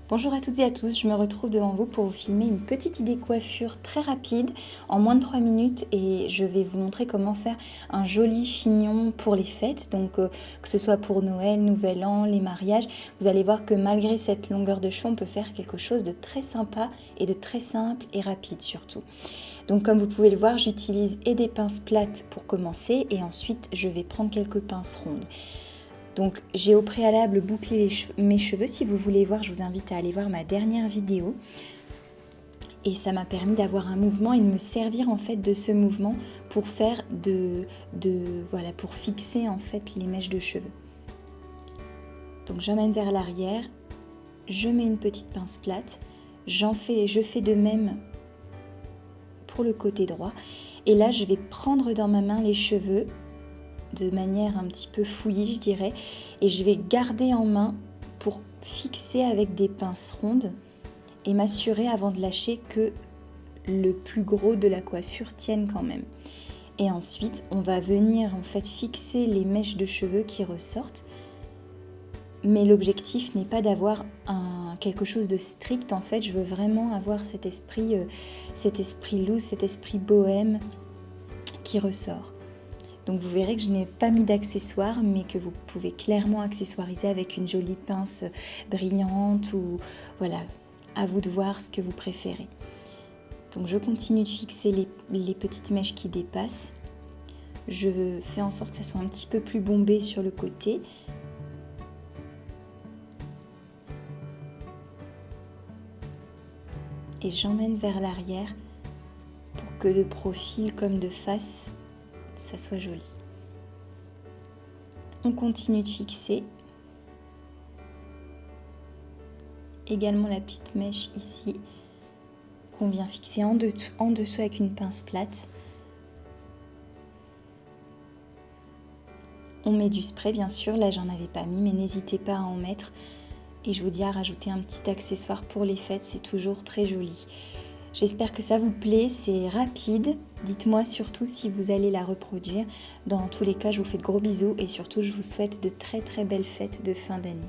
Bonjour à toutes et à tous, je me retrouve devant vous pour vous filmer une petite idée coiffure très rapide en moins de 3 minutes et je vais vous montrer comment faire un joli chignon pour les fêtes, donc que ce soit pour Noël, Nouvel An, les mariages. Vous allez voir que malgré cette longueur de cheveux, on peut faire quelque chose de très sympa et de très simple et rapide surtout. Donc comme vous pouvez le voir, j'utilise et des pinces plates pour commencer et ensuite je vais prendre quelques pinces rondes. Donc j'ai au préalable bouclé mes cheveux. Si vous voulez voir, je vous invite à aller voir ma dernière vidéo. Et ça m'a permis d'avoir un mouvement et de me servir en fait de ce mouvement pour faire voilà, pour fixer en fait les mèches de cheveux. Donc j'emmène vers l'arrière, je mets une petite pince plate, je fais de même pour le côté droit. Et là je vais prendre dans ma main les cheveux de manière un petit peu fouillie, je dirais, et je vais garder en main pour fixer avec des pinces rondes et m'assurer avant de lâcher que le plus gros de la coiffure tienne quand même. Et ensuite, on va venir en fait fixer les mèches de cheveux qui ressortent, mais l'objectif n'est pas d'avoir quelque chose de strict. En fait, je veux vraiment avoir cet esprit loose, cet esprit bohème qui ressort. Donc vous verrez que je n'ai pas mis d'accessoires, mais que vous pouvez clairement accessoiriser avec une jolie pince brillante ou voilà, à vous de voir ce que vous préférez. Donc je continue de fixer les petites mèches qui dépassent. Je fais en sorte que ça soit un petit peu plus bombé sur le côté. Et j'emmène vers l'arrière pour que de profil comme de face, ça soit joli. On continue de fixer. Également la petite mèche ici qu'on vient fixer en dessous avec une pince plate. On met du spray bien sûr, là j'en avais pas mis, mais n'hésitez pas à en mettre. Et je vous dis à rajouter un petit accessoire pour les fêtes, c'est toujours très joli. J'espère que ça vous plaît, c'est rapide. Dites-moi surtout si vous allez la reproduire. Dans tous les cas, je vous fais de gros bisous et surtout, je vous souhaite de très très belles fêtes de fin d'année.